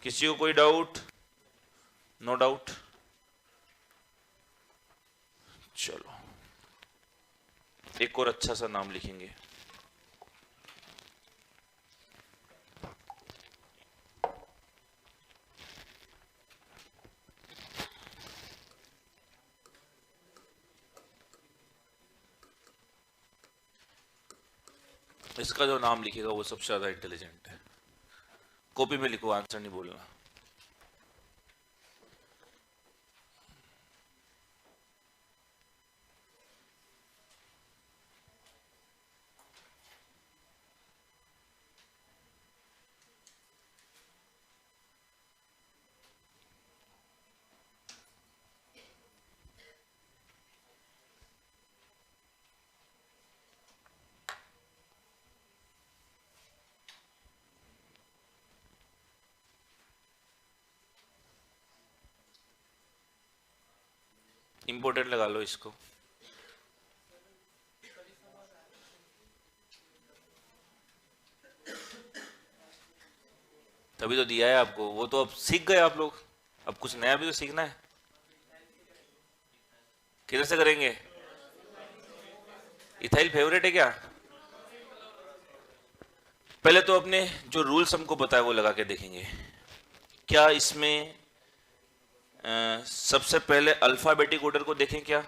किसी को कोई डाउट, नो डाउट। चलो एक और अच्छा सा नाम लिखेंगे। इसका जो नाम लिखेगा वो सबसे ज्यादा इंटेलिजेंट है। कॉपी में लिखो, आंसर नहीं बोलना। इंपोर्टेंट लगा लो इसको। तभी तो दिया है आपको, वो तो अब सीख गए आप लोग, अब कुछ नया भी तो सीखना है। किधर से करेंगे, इथाइल फेवरेट है क्या। पहले तो अपने जो रूल्स हमको पता है वो लगा के देखेंगे। क्या इसमें सबसे पहले अल्फाबेटिक ऑर्डर को देखें क्या,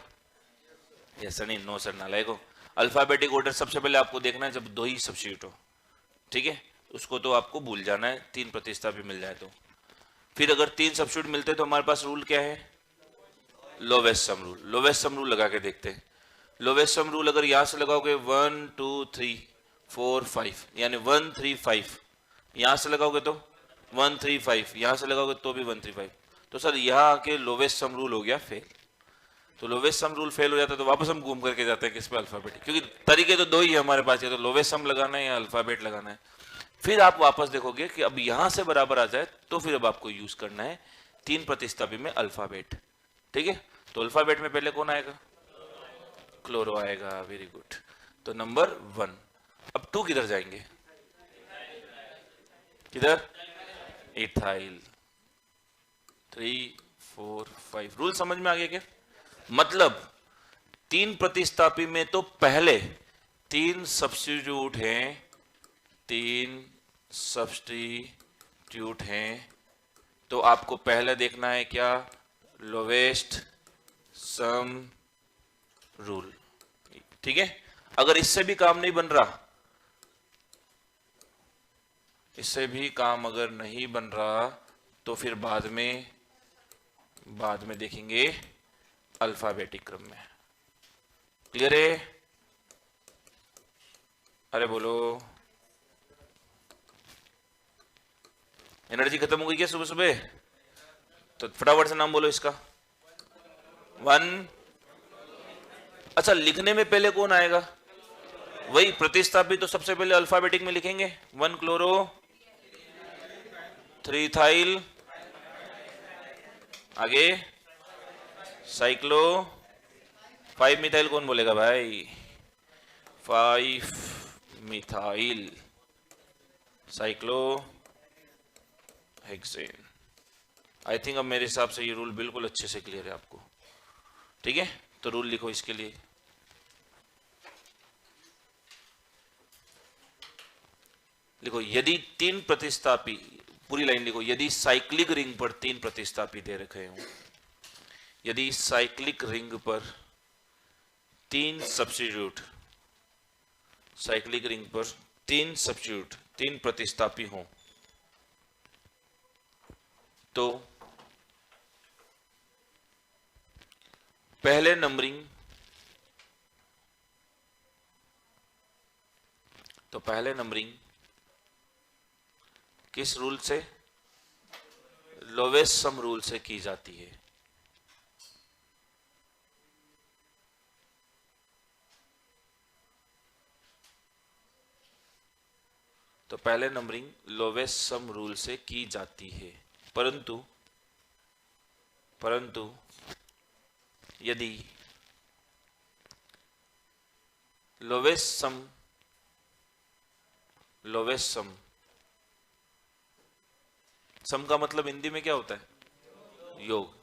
ऐसा नहीं, नो सर नालायक। अल्फाबेटिक ऑर्डर सबसे पहले आपको देखना है जब 2 ही सब्स्टिट्यूट हो, ठीक है, उसको तो आपको भूल जाना है, 3 प्रतिस्थापी मिल जाए तो। फिर अगर 3 सब्स्टिट्यूट मिलते तो हमारे पास रूल क्या है, lowest sum rule. Lowest sum rule लगा के देखते हैं। लोवेस्ट सम रूल अगर यहां से लगाओगे 1 2 3 4 5, यानी 1 3 5, यहां से लगाओगे तो 1 3 5, यहां से लगाओगे तो भी 1 3 5, तो सर यहां आके लोवेस्ट सम रूल हो गया फेल। तो लोवेस्ट सम रूल फेल हो जाता है तो वापस हम घूम करके जाते हैं किस पे, अल्फाबेट, क्योंकि तरीके तो दो ही है हमारे पास, या तो लोवेस्ट सम लगाना है या अल्फाबेट लगाना है। फिर आप वापस देखोगे कि अब यहां से बराबर आ जाए तो फिर अब आपको यूज करना है 3 प्रतिस्थापी में अल्फाबेट। ठीक है, तो अल्फाबेट में पहले कौन आएगा? क्लोरो आएगा। Very good. तो नंबर 1। अब 2 किधर जाएंगे? किधर? इथाइल। 3 4 5। रूल समझ में आ गया क्या? मतलब 3 प्रतिस्थापी में तो पहले 3 सब्स्टिट्यूट हैं, 3 सब्स्टिट्यूट हैं, तो आपको पहले देखना है क्या? Lowest sum rule. ठीक है, अगर इससे भी काम नहीं बन रहा, इससे भी काम अगर नहीं बन रहा, तो फिर बाद में देखेंगे अल्फाबेटिक क्रम में। क्लियर है? अरे बोलो, एनर्जी खत्म हो गई क्या सुबह सुबह? तो फटाफट से नाम बोलो इसका। 1। अच्छा, लिखने में पहले कौन आएगा? वही प्रतिस्थापी, तो सबसे पहले अल्फाबेटिक में लिखेंगे। 1 क्लोरो, 3 इथाइल, आगे साइक्लो, 5 मिथाइल। कौन बोलेगा भाई? 5 methyl cyclo hexane. I think अब मेरे हिसाब से ये रूल बिल्कुल अच्छे से क्लियर है आपको। ठीक है, तो रूल लिखो इसके लिए। लिखो, यदि 3 प्रतिस्थापी, पूरी लाइन लिखो, यदि साइक्लिक रिंग पर 3 प्रतिस्थापी दे रखे हों, यदि साइक्लिक रिंग पर 3 सब्स्टिट्यूट, साइक्लिक रिंग पर 3 सब्स्टिट्यूट, 3 प्रतिस्थापी हों, तो पहले नंबरिंग, किस रूल से? लोवेस्ट सम रूल से की जाती है। तो पहले नंबरिंग लोवेस्ट सम रूल से की जाती है, परंतु यदि लोवेस्ट सम का मतलब हिंदी में क्या होता है? योग।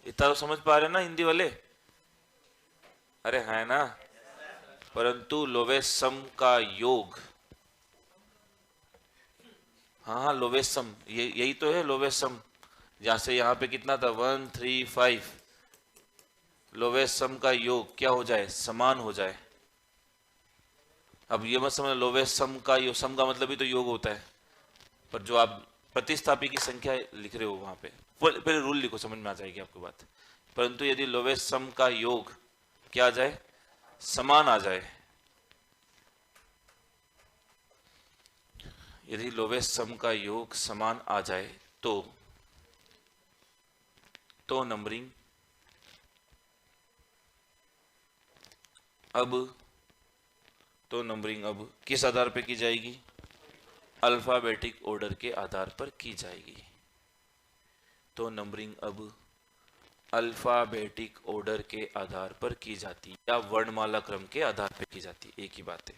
इतना तो समझ पा रहे ना हिंदी वाले? अरे है ना। परंतु लोवेस्ट सम का योग, हाँ लोवेस्ट सम, यही तो है लोवेस्ट सम। जहां से यहां पे कितना था? 1 3 5। लोवेस्ट सम का योग क्या हो जाए? समान हो जाए। अब ये मत समझ लोवेस्ट सम का योग, सम का मतलब ही तो योग होता है, पर जो आप प्रतिस्थापी की संख्या लिख रहे हो वहां पे पहले रूल लिखो, समझ में आ जाएगी आपको बात। परंतु यदि लोवेस्ट सम का योग क्या आ जाए? समान आ जाए। यदि लोवेस्ट सम का योग समान आ जाए तो नंबरिंग अब किस आधार पर की जाएगी? अल्फाबेटिक ऑर्डर के आधार पर की जाएगी। तो नंबरिंग अब अल्फाबेटिक ऑर्डर के आधार पर की जाती है या वर्णमाला क्रम के आधार पर की जाती है, एक ही बात है।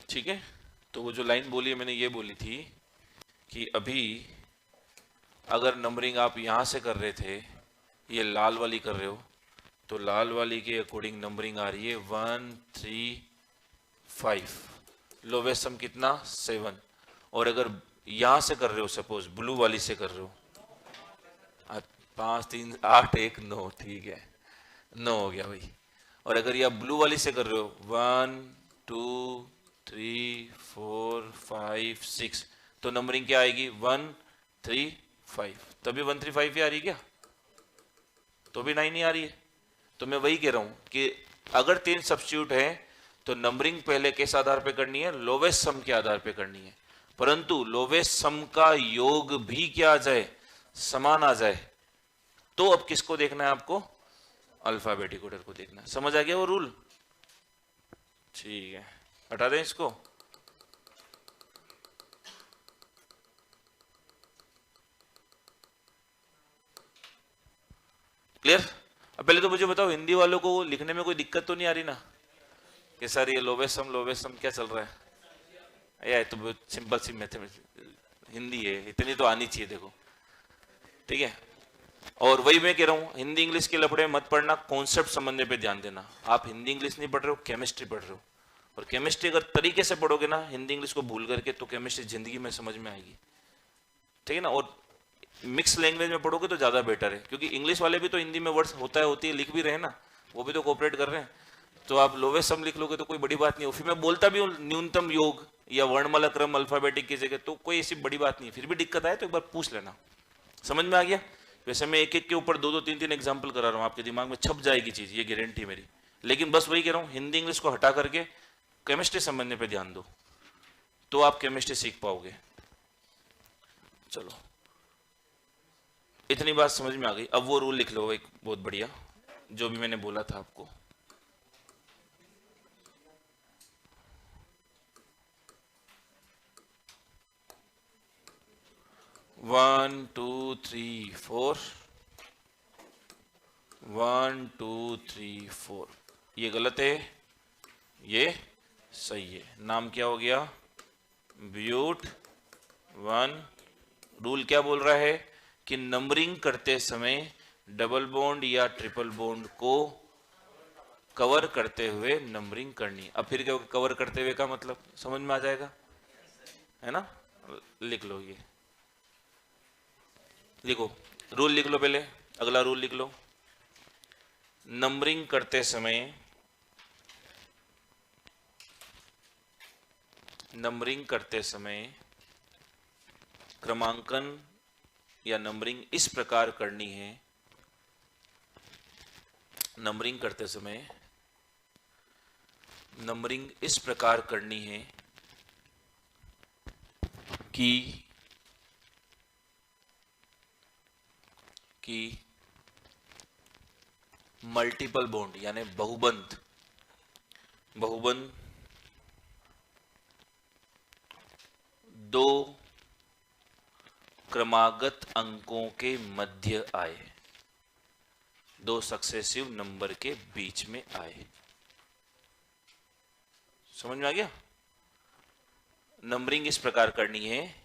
ठीक है, तो वो जो लाइन बोली है मैंने ये बोली थी कि अभी अगर नंबरिंग आप यहां से कर रहे थे, ये लाल वाली कर रहे हो, तो लाल वाली के अकॉर्डिंग नंबरिंग आ रही है 1 3 5। लोवेस्ट सम कितना? 7। और अगर यहां से कर रहे हो, सपोज ब्लू वाली से कर रहे हो, 5 3 8 1 9, ठीक है 9 हो गया भाई। और अगर ये ब्लू वाली से कर रहे हो 1 2 3 4 5 6, तो नंबरिंग क्या आएगी? 1 3 5। तभी 1 3 5 ही आ रही क्या? तो भी 9 ही आ रही है। तो मैं वही कह रहा हूं कि अगर 3 सब्स्टिट्यूट है तो नंबरिंग पहले किस आधार पे करनी है? लोवेस्ट सम के आधार पे करनी है, परंतु लोवेस्ट सम का योग भी क्या आ जाए? समान आ जाए। तो अब किसको देखना है आपको? अल्फाबेटिक ऑर्डर को देखना है। समझ आ गया वो रूल? ठीक है, हटा दें इसको। क्लियर? अब पहले तो मुझे बताओ, हिंदी वालों को लिखने में कोई दिक्कत तो नहीं आ रही ना कि सर ये लोवेस्ट सम क्या चल रहा है? या तो सिंपल सी मैथमेटिक्स हिंदी है, इतनी तो आनी चाहिए। देखो ठीक है, और वही मैं कह रहा हूँ, हिंदी इंग्लिश के लफड़े मत पढ़ना, कॉन्सेप्ट समझने पे ध्यान देना। आप हिंदी इंग्लिश नहीं पढ़ रहे हो, केमिस्ट्री पढ़ रहे हो, और केमिस्ट्री अगर तरीके से पढ़ोगे ना हिंदी इंग्लिश को भूल करके, तो केमिस्ट्री जिंदगी में समझ में आएगी। ठीक है ना? और मिक्स लैंग्वेज में पढ़ोगे तो ज्यादा बेटर है, क्योंकि इंग्लिश वाले भी तो हिंदी में वर्ड्स होता है होती है लिख भी रहे हैं ना, वो भी तो कोऑपरेट कर रहे हैं। तो आप लोवेस्ट सम लिख लोगे तो कोई बड़ी बात नहीं हो। फिर मैं बोलता भी हूँ न्यूनतम योग या वर्णमाला क्रम अल्फाबेटिक की जगह, तो कोई ऐसी बड़ी बात नहीं है। फिर भी दिक्कत आए तो एक बार पूछ लेना। समझ में आ गया? वैसे मैं एक एक के ऊपर दो दो तीन तीन एग्जाम्पल करा रहा हूँ, आपके दिमाग में छप जाएगी चीज, ये गारंटी मेरी। लेकिन बस वही कह रहा हूँ, हिंदी इंग्लिश को हटा करके केमिस्ट्री समझने पे ध्यान दो, तो आप केमिस्ट्री सीख पाओगे। चलो, इतनी बात समझ में आ गई। अब वो रूल लिख लो एक बहुत बढ़िया, जो भी मैंने बोला था आपको। वन टू थ्री फोर, 1 2 3 4, ये गलत है, ये सही है। नाम क्या हो गया? ब्यूट वन। रूल क्या बोल रहा है कि नंबरिंग करते समय डबल बॉन्ड या ट्रिपल बॉन्ड को कवर करते हुए नंबरिंग करनी। अब फिर क्या कवर करते हुए का मतलब समझ में आ जाएगा, है ना? लिख लो, ये लिखो, रूल लिख लो पहले। अगला रूल लिख लो, नंबरिंग करते समय क्रमांकन या नंबरिंग इस प्रकार करनी है, नंबरिंग करते समय नंबरिंग इस प्रकार करनी है कि मल्टीपल बॉन्ड यानी बहुबंध दो क्रमागत अंकों के मध्य आए, दो सक्सेसिव नंबर के बीच में आए। समझ में आ गया? नंबरिंग इस प्रकार करनी है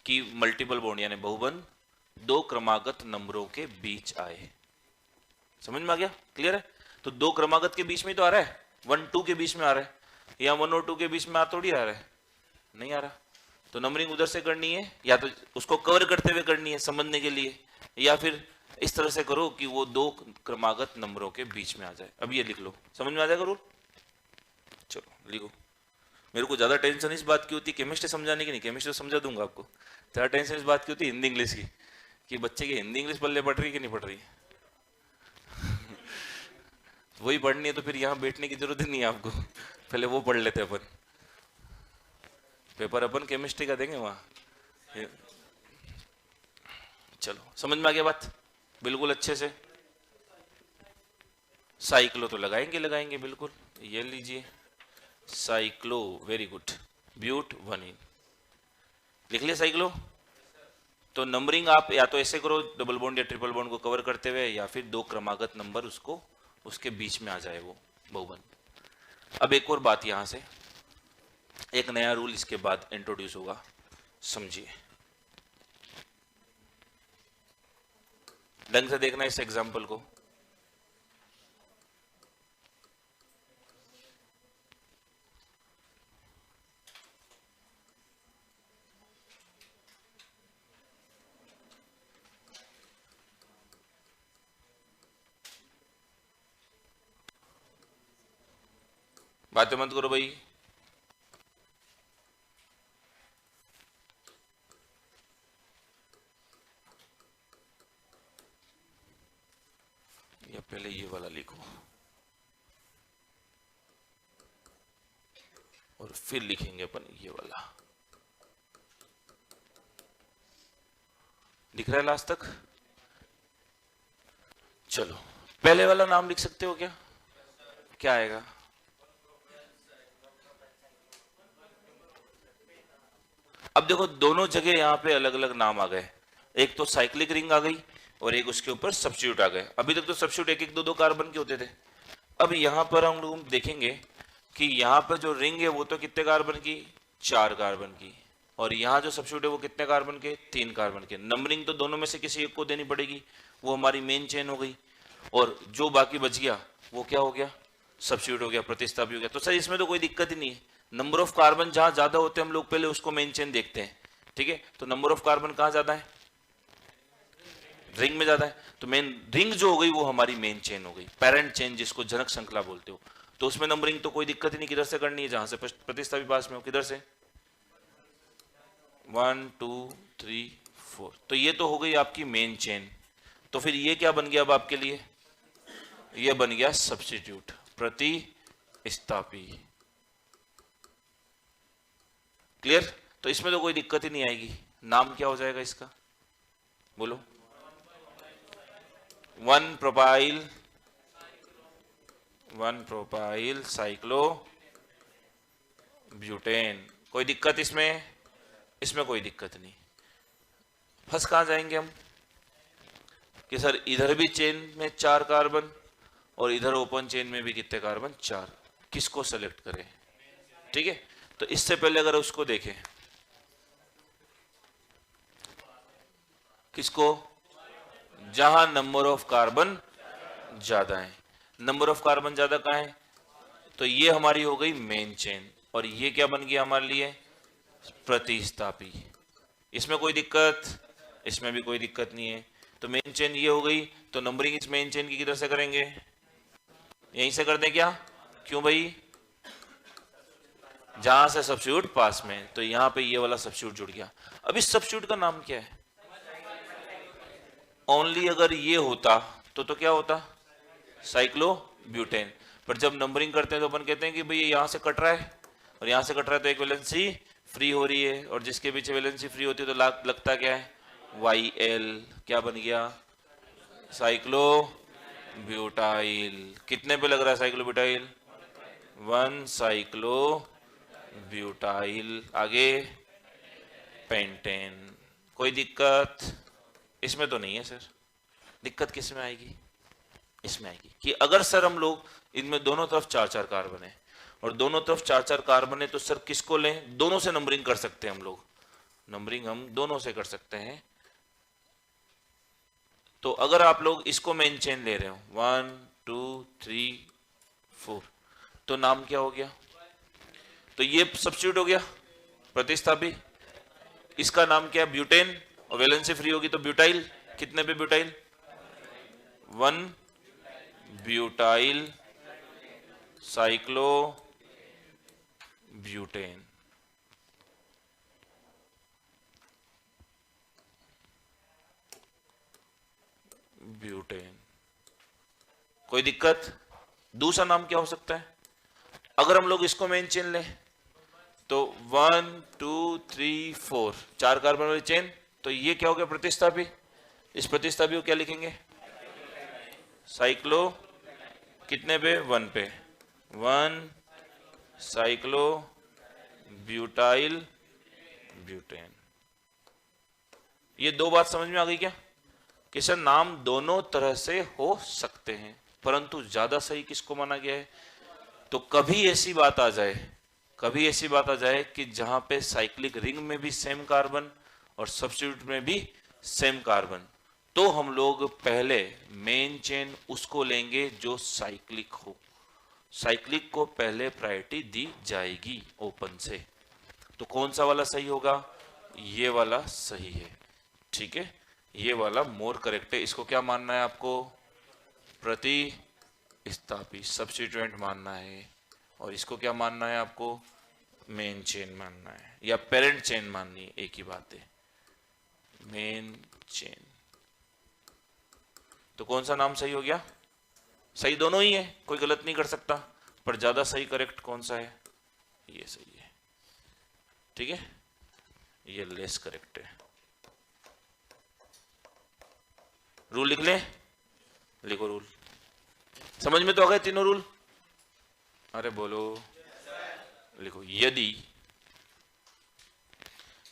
कि मल्टीपल बॉन्ड यानी बहुबंध दो क्रमागत नंबरों के बीच आए। समझ में आ गया? क्लियर है? तो दो क्रमागत के बीच में तो आ रहा है, 1 2 के बीच में आ रहा है, या 1 और 2 के बीच में आ थोड़ी आ रहा है, नहीं आ रहा। तो नंबरिंग उधर से करनी है, या तो उसको कवर करते हुए करनी है समझने के लिए, या फिर इस तरह से करो कि वो दो क्रमागत नंबरों के बीच में आ जाए। अब ये लिख लो, समझ में आ जाएगा रूल। चलो लिखो। मेरे को ज्यादा टेंशन इस बात की होती केमिस्ट्री समझाने की नहीं, केमिस्ट्री समझा दूंगा आपको, ज्यादा टेंशन इस बात की होती हिंदी इंग्लिश की, कि बच्चे की हिंदी इंग्लिश पल्ले पड़ रही है कि नहीं पड़ रही। वही पढ़नी है तो फिर यहाँ बैठने की जरूरत ही नहीं है आपको, पहले वो पढ़ लेते अपन, पेपर अपन केमिस्ट्री का देंगे वहां। चलो समझ में आ गया बात बिल्कुल अच्छे से। साइक्लो तो लगाएंगे बिल्कुल, ये लीजिए cyclo, very good. But one ene लिख लिया साइक्लो। तो नंबरिंग आप या तो ऐसे करो, डबल बॉन्ड या ट्रिपल बॉन्ड को कवर करते हुए, या फिर दो क्रमागत नंबर उसको उसके बीच में आ जाए वो बहुबंध। अब एक और बात, यहां से एक नया रूल इसके बाद इंट्रोड्यूस होगा, समझिए। ढंग से देखना इस एग्जाम्पल को। बातें मत करो भाई। या पहले ये वाला लिखो, और फिर लिखेंगे अपन ये वाला। दिख रहा है लास्ट तक? चलो पहले वाला नाम लिख सकते हो क्या? क्या आएगा? अब देखो दोनों जगह यहां पे अलग अलग नाम आ गए, एक तो साइक्लिक रिंग आ गई और एक उसके ऊपर सब्स्टिट्यूट आ गए। अभी तक तो सब्स्टिट्यूट एक एक दो दो कार्बन के होते थे। अब यहां पर हम लोग देखेंगे कि यहां पर जो रिंग है वो तो कितने कार्बन की? 4 कार्बन की। और यहाँ जो सब्स्टिट्यूट है वो कितने कार्बन के? 3 कार्बन के। नंबरिंग तो दोनों में से किसी एक को देनी पड़ेगी, वो हमारी मेन चेन हो गई। और जो बाकी बच गया वो क्या हो गया? सब्स्टिट्यूट हो गया, प्रतिस्थापी हो गया। तो सर इसमें तो कोई दिक्कत ही नहीं है। नंबर ऑफ कार्बन जहां ज्यादा होते हैं हम लोग पहले उसको मेन चेन देखते हैं, ठीक है? तो नंबर ऑफ कार्बन कहां ज्यादा है? रिंग में ज्यादा है। तो मेन रिंग जो हो गई वो हमारी मेन चेन हो गई, पेरेंट चेन जिसको जनक श्रृंखला बोलते हो। तो उसमें नंबरिंग तो कोई दिक्कत ही नहीं, किधर से करनी है? जहां से प्रतिस्थापी पास में हो, किधर से? 1 2 3 4। तो ये तो हो गई आपकी मेन चेन। तो फिर ये क्या बन गया अब आपके लिए? ये बन गया सब्स्टिट्यूट, प्रतिस्थापी। क्लियर? तो इसमें तो कोई दिक्कत ही नहीं आएगी। नाम क्या हो जाएगा इसका? बोलो। 1 प्रोपाइल साइक्लो ब्यूटेन। कोई दिक्कत इसमें? इसमें कोई दिक्कत नहीं। फंस कहां जाएंगे हम कि सर इधर भी चेन में 4 कार्बन और इधर ओपन चेन में भी कितने कार्बन? 4। किसको सेलेक्ट करें? ठीक है, तो इससे पहले अगर उसको देखें, किसको? जहां नंबर ऑफ कार्बन ज्यादा है। नंबर ऑफ कार्बन ज्यादा कहां है? तो ये हमारी हो गई मेन चेन, और ये क्या बन गया हमारे लिए? प्रतिस्थापी। इसमें कोई दिक्कत? इसमें भी कोई दिक्कत नहीं है। तो मेन चेन ये हो गई। तो नंबरिंग इस मेन चेन की किधर से करेंगे? यहीं से कर दें क्या? क्यों भाई? जहां से सब्स्टिट्यूट पास में, तो यहां पे ये वाला सब्स्टिट्यूट जुड़ गया। अब इस सब्स्टिट्यूट का नाम क्या है? ओनली अगर ये होता तो क्या होता? साइक्लोब्यूटेन। पर जब नंबरिंग करते हैं तो अपन कहते हैं कि भाई ये यहां से कट रहा है और यहां से कट रहा है, तो एक वैलेंसी फ्री हो रही है, और जिसके पीछे वैलेंसी फ्री होती है तो लगता क्या है? YL। क्या बन गया? साइक्लोब्यूटाइल। कितने पे लग रहा है साइक्लोब्यूटाइल? 1 साइक्लोब्यूटाइल। आगे पेंटेन। कोई दिक्कत इसमें तो नहीं है सर। दिक्कत किस में आएगी? इसमें आएगी कि अगर सर हम लोग इनमें दोनों तरफ 4-4 कार्बन है और दोनों तरफ 4-4 कार्बन है, तो सर किसको लें? दोनों से नंबरिंग कर सकते हैं हम लोग। नंबरिंग हम दोनों से कर सकते हैं। तो अगर आप लोग इसको मेन चेन ले रहे हो 1 2 3 4, तो नाम क्या हो गया? तो ये सब्स्टिट्यूट हो गया, प्रतिस्थापी। इसका नाम क्या है? ब्यूटेन। और वैलेंसी फ्री होगी तो ब्यूटाइल। कितने पे butyl? 1 butyl cyclo butane. Butane. कोई दिक्कत? दूसरा नाम क्या हो सकता है? अगर हम लोग इसको मेन चेन लें तो 1 2 3 4 4 कार्बन वाली चेन, तो ये क्या हो गया? प्रतिस्थापी। इस प्रतिस्थापी को क्या लिखेंगे? साइक्लो। कितने पे? 1 पे। 1 साइक्लो ब्यूटाइल ब्यूटेन। ये दो बात समझ में आ गई क्या? कि सर नाम दोनों तरह से हो सकते हैं, परंतु ज्यादा सही किसको माना गया है? तो कभी ऐसी बात आ जाए कि जहां पे साइक्लिक रिंग में भी सेम कार्बन और सब्स्टिट्यूट में भी सेम कार्बन, तो हम लोग पहले मेन चेन उसको लेंगे जो साइक्लिक हो। साइक्लिक को पहले प्रायोरिटी दी जाएगी ओपन से। तो कौन सा वाला सही होगा? ये वाला सही है, ठीक है? ये वाला मोर करेक्ट है। इसको क्या मानना है आपको? प्रतिस्थापी, सब्स्टिट्यूएंट मानना है। और इसको क्या मानना है आपको? मेन चेन मानना है, या पेरेंट चेन माननी है, एक ही बात है। Main chain. तो कौन सा नाम सही हो गया? सही दोनों ही है, कोई गलत नहीं कर सकता, पर ज्यादा सही करेक्ट कौन सा है? ये सही है। ठीक है, ये लेस करेक्ट है। रूल लिख ले, लिखो रूल। समझ में तो आ गए तीनों रूल? अरे बोलो, लिखो।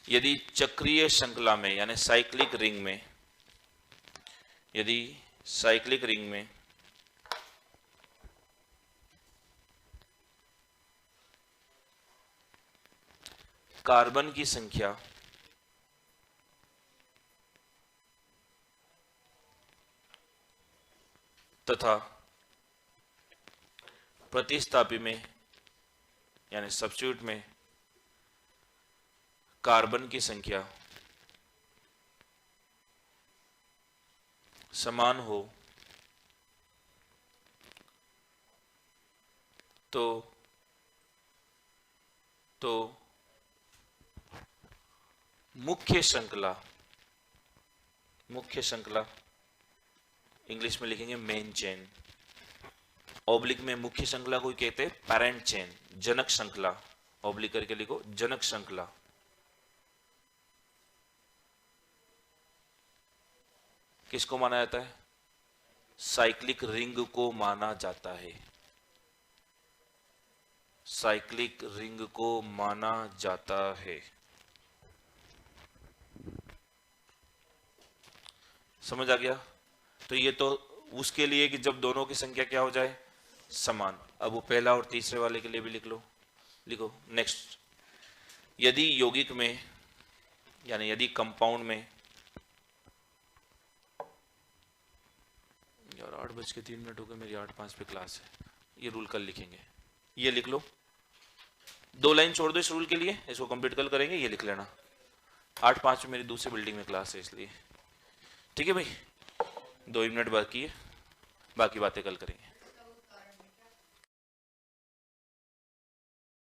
यदि चक्रीय श्रृंखला में यानी साइक्लिक रिंग में, यदि साइक्लिक रिंग में कार्बन की संख्या तथा प्रतिस्थापी में यानी सब्स्टिट्यूट में कार्बन की संख्या समान हो तो मुख्य श्रृंखला इंग्लिश में लिखेंगे मेन चेन, ऑब्लिक में मुख्य श्रृंखला को कहते हैं पेरेंट चेन, जनक श्रृंखला, ऑब्लिक करके लिखो जनक श्रृंखला। किसको माना जाता है? साइक्लिक रिंग को माना जाता है, साइक्लिक रिंग को माना जाता है। समझ आ गया? तो ये तो उसके लिए कि जब दोनों की संख्या क्या हो जाए, समान। अब वो पहला और तीसरे वाले के लिए भी लिख लो, लिखो। नेक्स्ट, यदि यौगिक में यानी यदि कंपाउंड में, यार 8:03 हो गए, मेरी 8:05 पे क्लास है, ये रूल कल लिखेंगे, ये लिख लो। 2 लाइन छोड़ दो इस रूल के लिए, इसको कंप्लीट कल करेंगे, ये लिख लेना। 8:05 में मेरी दूसरी बिल्डिंग में क्लास है इसलिए, ठीक है भाई। 2 मिनट बाकी है, बाकी बातें कल करेंगे।